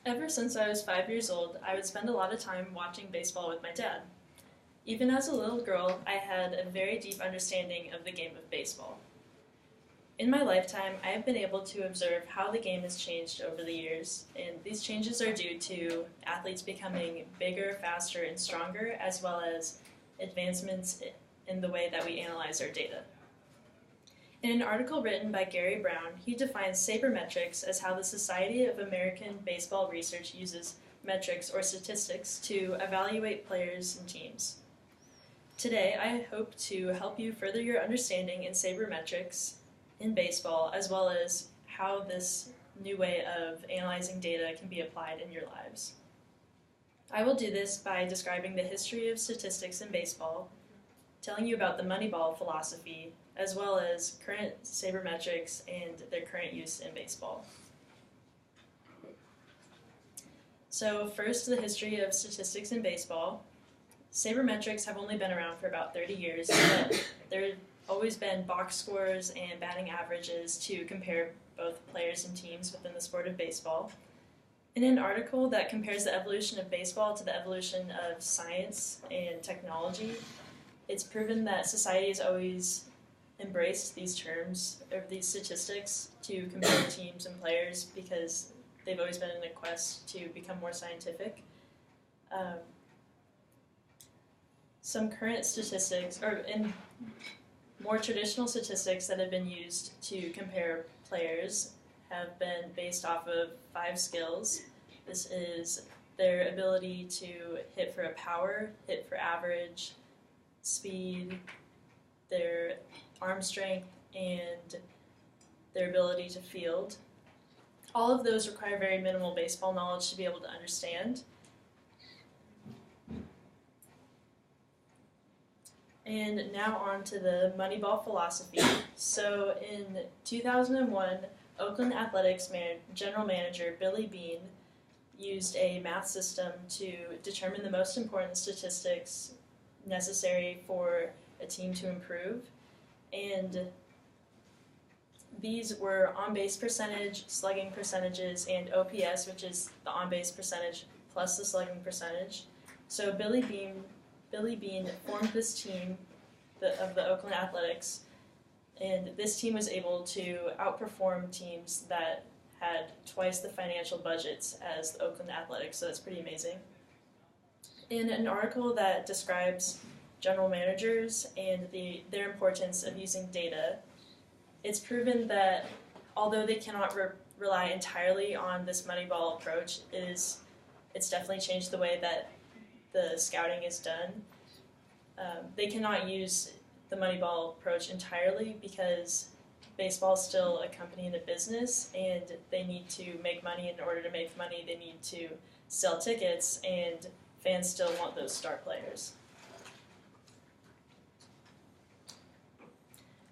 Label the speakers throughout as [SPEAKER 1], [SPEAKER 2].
[SPEAKER 1] Ever since I was 5 years old, I would spend a lot of time watching baseball with my dad. Even as a little girl, I had a very deep understanding of the game of baseball. In my lifetime, I have been able to observe how the game has changed over the years, and these changes are due to athletes becoming bigger, faster, and stronger, as well as advancements in the way that we analyze our data. In an article written by Gary Brown, he defines sabermetrics as how the Society of American Baseball Research uses metrics or statistics to evaluate players and teams. Today, I hope to help you further your understanding in sabermetrics in baseball, as well as how this new way of analyzing data can be applied in your lives. I will do this by describing the history of statistics in baseball, telling you about the Moneyball philosophy, as well as current sabermetrics and their current use in baseball. So first, the history of statistics in baseball. Sabermetrics have only been around for about 30 years, but there have always been box scores and batting averages to compare both players and teams within the sport of baseball. In an article that compares the evolution of baseball to the evolution of science and technology, it's proven that society has always embraced these terms, or these statistics, to compare teams and players because they've always been in a quest to become more scientific. Some current statistics, or in more traditional statistics that have been used to compare players, have been based off of 5 skills. This is their ability to hit for a power, hit for average, speed, their arm strength, and their ability to field. All of those require very minimal baseball knowledge to be able to understand. And now on to the Moneyball philosophy. So in 2001, Oakland Athletics general manager Billy Beane used a math system to determine the most important statistics necessary for a team to improve. And these were on-base percentage, slugging percentages, and OPS, which is the on-base percentage plus the slugging percentage. So Billy Beane formed this team of the Oakland Athletics, and this team was able to outperform teams that had twice the financial budgets as the Oakland Athletics, so that's pretty amazing. In an article that describes general managers and their importance of using data, it's proven that although they cannot rely entirely on this Moneyball approach, it's definitely changed the way that the scouting is done. They cannot use the Moneyball approach entirely because baseball is still a company and a business, and they need to make money. In order to make money, they need to sell tickets, and fans still want those star players.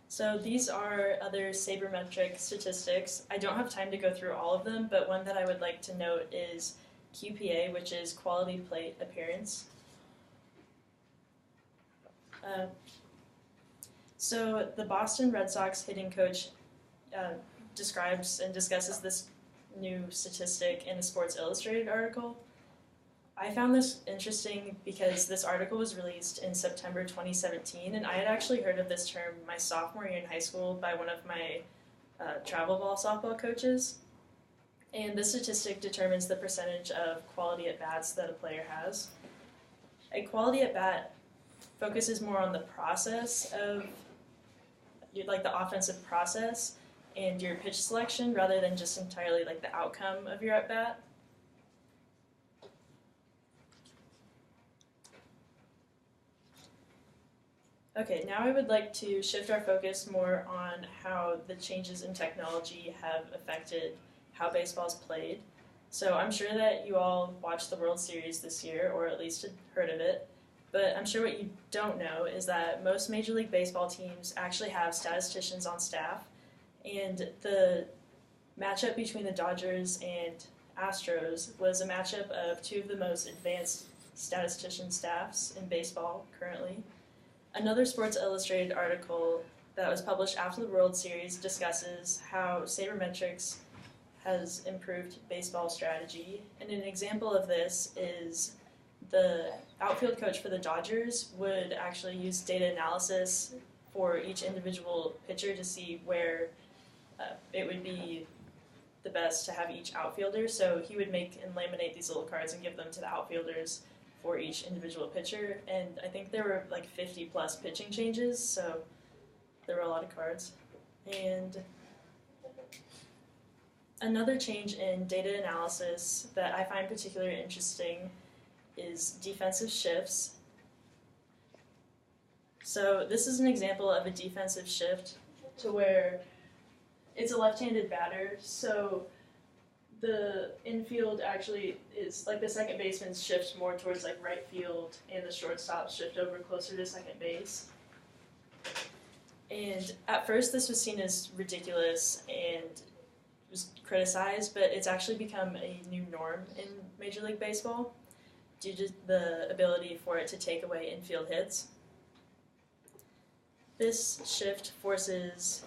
[SPEAKER 1] So these are other sabermetric statistics. I don't have time to go through all of them, but one that I would like to note is QPA, which is quality plate appearance. So the Boston Red Sox hitting coach describes and discusses this new statistic in a Sports Illustrated article. I found this interesting because this article was released in September 2017, and I had actually heard of this term my sophomore year in high school by one of my travel ball softball coaches. And this statistic determines the percentage of quality at-bats that a player has. A quality at-bat focuses more on the process of, like the offensive process and your pitch selection, rather than just entirely like the outcome of your at-bat. Okay, now I would like to shift our focus more on how the changes in technology have affected how baseball is played. So I'm sure that you all watched the World Series this year, or at least had heard of it, but I'm sure what you don't know is that most Major League Baseball teams actually have statisticians on staff, and the matchup between the Dodgers and Astros was a matchup of 2 of the most advanced statistician staffs in baseball currently. Another Sports Illustrated article that was published after the World Series discusses how sabermetrics has improved baseball strategy. And an example of this is the outfield coach for the Dodgers would actually use data analysis for each individual pitcher to see where it would be the best to have each outfielder. So he would make and laminate these little cards and give them to the outfielders for each individual pitcher. And I think there were like 50 plus pitching changes, so there were a lot of cards. And another change in data analysis that I find particularly interesting is defensive shifts. So this is an example of a defensive shift to where it's a left-handed batter, so the infield actually is, like the second baseman shifts more towards like right field and the shortstop shift over closer to second base. And at first this was seen as ridiculous and was criticized, but it's actually become a new norm in Major League Baseball due to the ability for it to take away infield hits. This shift forces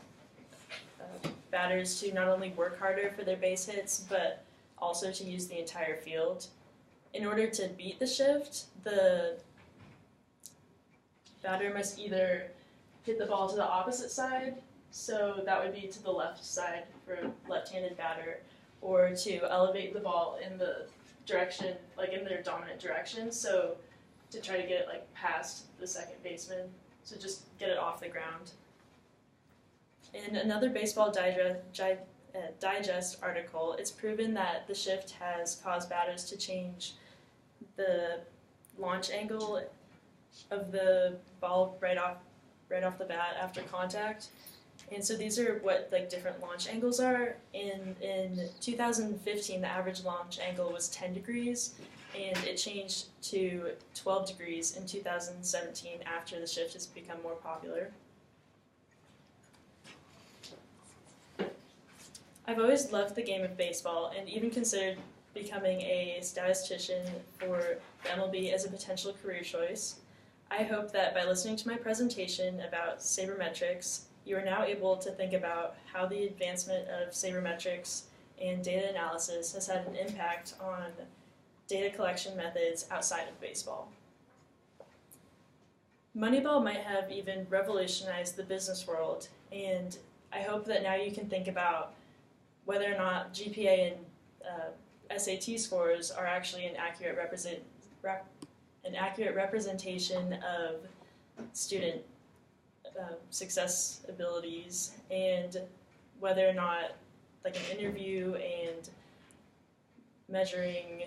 [SPEAKER 1] batters to not only work harder for their base hits, but also to use the entire field. In order to beat the shift, the batter must either hit the ball to the opposite side, so that would be to the left side for left-handed batter, or to elevate the ball in the direction, like in their dominant direction, so to try to get it like past the second baseman, so just get it off the ground. In another Baseball Digest article, it's proven that the shift has caused batters to change the launch angle of the ball right off the bat after contact. And so these are what like different launch angles are. In 2015, the average launch angle was 10 degrees, and it changed to 12 degrees in 2017 after the shift has become more popular. I've always loved the game of baseball and even considered becoming a statistician for the MLB as a potential career choice. I hope that by listening to my presentation about sabermetrics, you are now able to think about how the advancement of sabermetrics and data analysis has had an impact on data collection methods outside of baseball. Moneyball might have even revolutionized the business world, and I hope that now you can think about whether or not GPA and SAT scores are actually an accurate representation of student success abilities, and whether or not like an interview and measuring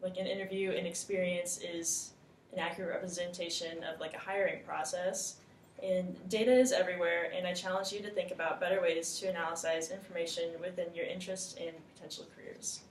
[SPEAKER 1] like an interview and experience is an accurate representation of like a hiring process. And data is everywhere, and I challenge you to think about better ways to analyze information within your interests and potential careers.